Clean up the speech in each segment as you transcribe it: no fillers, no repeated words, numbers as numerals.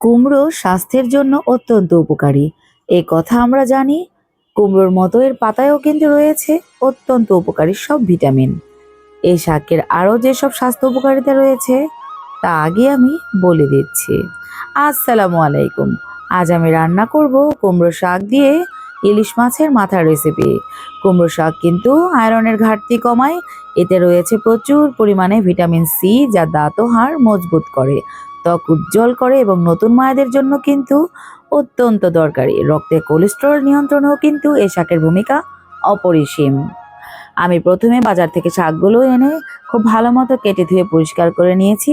কুমড়ো স্বাস্থ্যের জন্য অত্যন্ত উপকারী। এ কথা আমরা জানি। কুমড়োর মতো এর পাতায়ও কিন্তু রয়েছে অত্যন্ত উপকারী সব ভিটামিন। এই শাকের আরও যেসব স্বাস্থ্য উপকারিতা রয়েছে তা আগে আমি বলে দিচ্ছি। আসসালামু আলাইকুম। আজ আমি রান্না করব কুমড়ো শাক দিয়ে ইলিশ মাছের মাথার রেসিপি। কুমড়ো শাক কিন্তু আয়রনের ঘাটতি কমায়। এতে রয়েছে প্রচুর পরিমাণে ভিটামিন সি, যা দাঁত ও হাড় মজবুত করে, ত্বক উজ্জ্বল করে এবং নতুন মায়েদের জন্য কিন্তু অত্যন্ত দরকারি। রক্তে কোলেস্টেরল নিয়ন্ত্রণেও কিন্তু এই শাকের ভূমিকা অপরিসীম। আমি প্রথমে বাজার থেকে শাকগুলো এনে খুব ভালো মতো কেটে ধুয়ে পরিষ্কার করে নিয়েছি।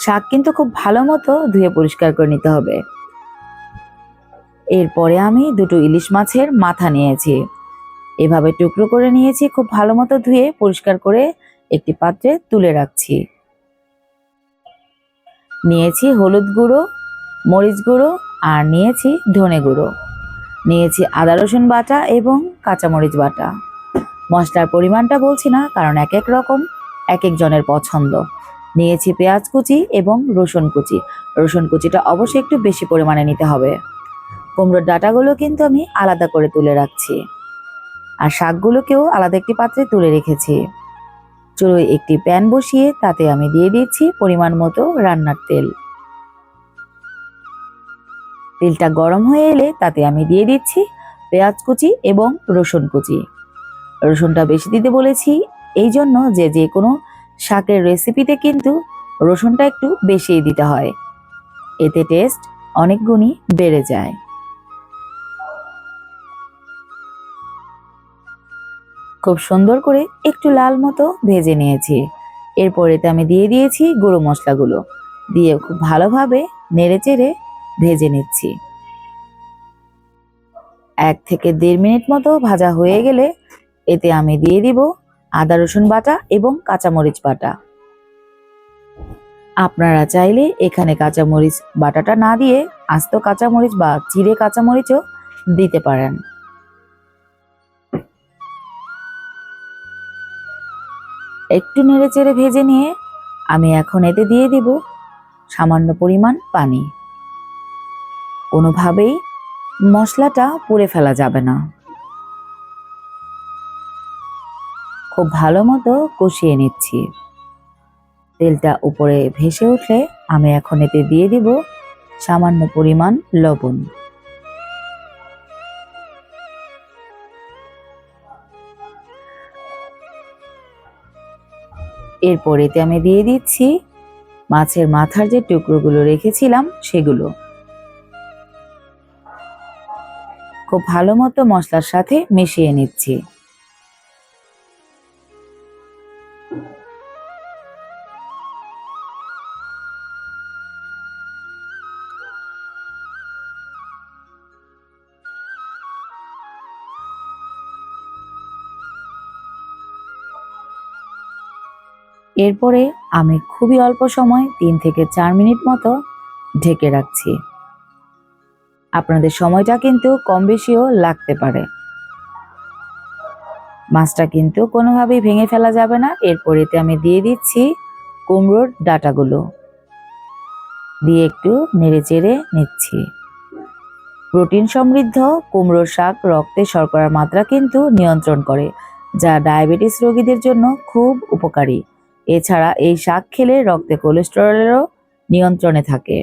শাক কিন্তু খুব ভালো মতো ধুয়ে পরিষ্কার করে নিতে হবে। এরপরে আমি দুটো ইলিশ মাছের মাথা নিয়েছি, এভাবে টুকরো করে নিয়েছি। খুব ভালো মতো ধুয়ে পরিষ্কার করে একটি পাত্রে তুলে রাখছি। নিয়েছি হলুদ গুঁড়ো, মরিচ গুঁড়ো আর নিয়েছি ধনে গুঁড়ো। নিয়েছি আদা রসুন বাটা এবং কাঁচামরিচ বাটা। মশলার পরিমাণটা বলছি না, কারণ এক এক রকম এক এক জনের পছন্দ। নিয়েছি পেঁয়াজ কুচি এবং রসুন কুচি। রসুন কুচিটা অবশ্যই একটু বেশি পরিমাণে নিতে হবে। কুমড়োর ডাঁটাগুলো কিন্তু আমি আলাদা করে তুলে রাখছি, আর শাকগুলোকেও আলাদা একটি পাত্রে তুলে রেখেছি। চুলোয় একটি প্যান বসিয়ে তাতে আমি দিয়ে দিচ্ছি পরিমাণ মতো রান্নার তেল। তেলটা গরম হয়ে এলে তাতে আমি দিয়ে দিচ্ছি পেঁয়াজ কুচি এবং রসুন কুচি। রসুনটা বেশি দিতে বলেছি এই জন্য যে কোনো শাকের রেসিপিতে কিন্তু রসুনটা একটু বেশি দিতে হয়, এতে টেস্ট অনেক গুণই বেড়ে যায়। খুব সুন্দর করে একটু লাল মতো ভেজে নিয়েছি। এরপর এতে আমি দিয়ে দিয়েছি গুঁড়ো মশলাগুলো, দিয়ে খুব ভালোভাবে নেড়ে চেড়ে ভেজে নিচ্ছি। 1 থেকে 1.5 মিনিট মতো ভাজা হয়ে গেলে এতে আমি দিয়ে দিব আদা রসুন বাটা এবং কাঁচামরিচ বাটা। আপনারা চাইলে এখানে কাঁচামরিচ বাটাটা না দিয়ে আস্ত কাঁচামরিচ বা চিড়ে কাঁচামরিচও দিতে পারেন। একটু নেড়ে চেড়ে ভেজে নিয়ে আমি এখন এতে দিয়ে দিব সামান্য পরিমাণ পানি। কোনোভাবেই মশলাটা পুড়ে ফেলা যাবে না। খুব ভালো মতো কষিয়ে নিচ্ছি। তেলটা উপরে ভেসে উঠলে আমি এখন এতে দিয়ে দিব সামান্য পরিমাণ লবণ। এরপর এতে আমি দিয়ে দিচ্ছি মাছের মাথার যে টুকরোগুলো রেখেছিলাম সেগুলো। খুব ভালো মতো মশলার সাথে মিশিয়ে নিচ্ছি। এরপরে আমি খুবই অল্প সময় 3 থেকে 4 মিনিট মতো ঢেকে রাখছি। আপনাদের সময়টা কিন্তু কম বেশিও লাগতে পারে। মাছটা কিন্তু কোনোভাবেই ভেঙে ফেলা যাবে না। এরপর এতে আমি দিয়ে দিচ্ছি কুমড়োর ডাঁটাগুলো, দিয়ে একটু নেড়ে চেড়ে নিচ্ছি। প্রোটিন সমৃদ্ধ কুমড়োর শাক রক্তে শর্করার মাত্রা কিন্তু নিয়ন্ত্রণ করে, যা ডায়াবেটিস রোগীদের জন্য খুব উপকারী। এছাড়া এই শাক খেলে রক্তে কোলেস্টেরলেরও নিয়ন্ত্রণে থাকে।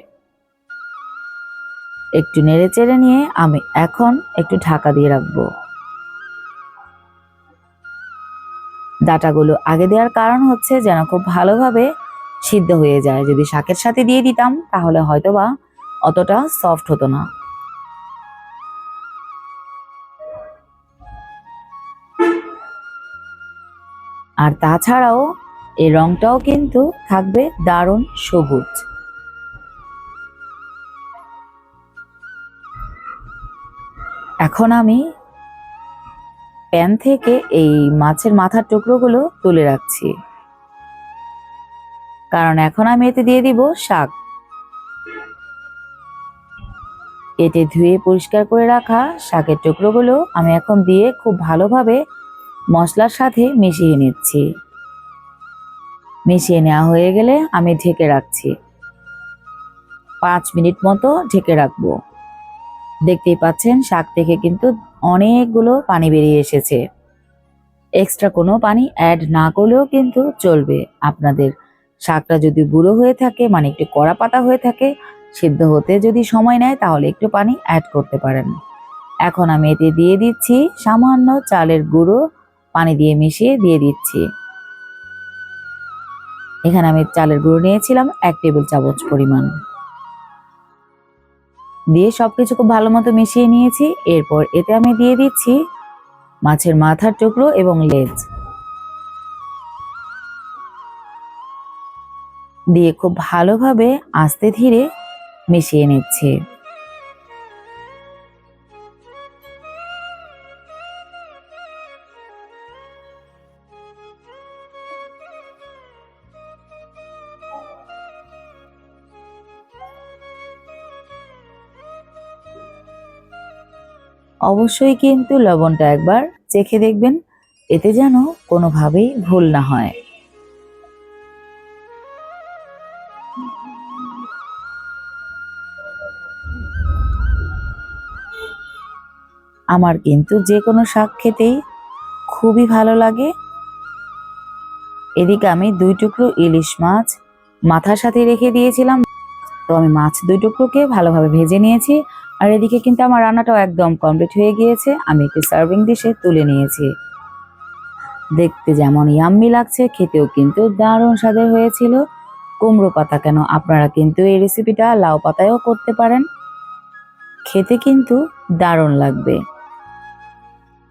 একটু নেড়ে চেড়ে নিয়ে আমি এখন একটু ঢাকা দিয়ে রাখবো। ডাঁটাগুলো আগে দেওয়ার কারণ হচ্ছে যেন খুব ভালোভাবে সিদ্ধ হয়ে যায়। যদি শাকের সাথে দিয়ে দিতাম তাহলে হয়তোবা অতটা সফট হতো না। আর তাছাড়াও এই রংটাও কিন্তু থাকবে দারুণ সবুজ। এখন আমি প্যান থেকে এই মাছের মাথার টুকরোগুলো তুলে রাখছি, কারণ এখন আমি এতে দিয়ে দিব শাক। কেটে ধুয়ে পরিষ্কার করে রাখা শাকের টুকরোগুলো আমি এখন দিয়ে খুব ভালোভাবে মশলার সাথে মিশিয়ে নিচ্ছি। মিশিয়ে নেওয়া হয়ে গেলে আমি ঢেকে রাখছি। 5 মিনিট মতো ঢেকে রাখবো। দেখতেই পাচ্ছেন শাক থেকে কিন্তু অনেকগুলো পানি বেরিয়ে এসেছে। এক্সট্রা কোনো পানি অ্যাড না করলেও কিন্তু চলবে আপনাদের। শাকটা যদি বুড়ো হয়ে থাকে, মানে একটু কড়া পাতা হয়ে থাকে, সিদ্ধ হতে যদি সময় নেয়, তাহলে একটু পানি অ্যাড করতে পারেন। এখন আমি এতে দিয়ে দিচ্ছি সামান্য চালের গুঁড়ো, পানি দিয়ে মিশিয়ে দিয়ে দিচ্ছি। এখানে আমি চালের গুঁড়ো নিয়েছিলাম 1 টেবিল চামচ পরিমাণ। দিয়ে সবকিছু খুব ভালো মতো মিশিয়ে নিয়েছি। এরপর এতে আমি দিয়ে দিচ্ছি মাছের মাথার টুকরো এবং লেজ, দিয়ে খুব ভালোভাবে আস্তে ধীরে মিশিয়ে নিচ্ছি। অবশ্যই কিন্তু লবণটা একবার চেখে দেখবেন, এতে যেন কোনোভাবেই ভুল না হয়। আমার কিন্তু যে কোনো শাক খেতেই খুবই ভালো লাগে। এদিকে আমি 2 টুকরো ইলিশ মাছ মাথার সাথে রেখে দিয়েছিলাম, তো আমি মাছ 2 টুকরোকে ভালোভাবে ভেজে নিয়েছি। আর এদিকে কিন্তু আমার রান্নাটাও একদম কমপ্লিট হয়ে গিয়েছে। আমি একটি সার্ভিং ডিশে তুলে নিয়েছি। দেখতে যেমন ইয়াম্মি লাগছে, খেতেও কিন্তু দারুণ স্বাদের হয়েছিল। কুমড়ো পাতা কেন, আপনারা কিন্তু এই রেসিপিটা লাউ পাতায়ও করতে পারেন, খেতে কিন্তু দারুণ লাগবে।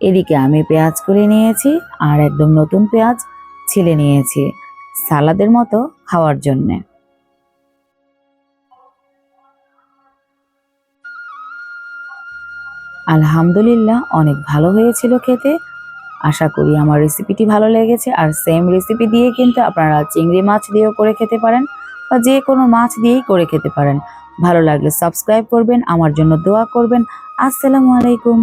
এদিকে আমি পেঁয়াজ করে নিয়েছি, আর একদম নতুন পেঁয়াজ ছিলে নিয়েছি সালাদের মতো খাওয়ার জন্যে। আলহামদুলিল্লাহ অনেক ভালো হয়েছিল খেতে। আশা করি আমার রেসিপিটি ভালো লেগেছে। আর সেম রেসিপি দিয়ে কিন্তু আপনারা চিংড়ি মাছ দিয়েও করে খেতে পারেন, বা যে কোনো মাছ দিয়েই করে খেতে পারেন। ভালো লাগলে সাবস্ক্রাইব করবেন, আমার জন্য দোয়া করবেন। আসসালামু আলাইকুম।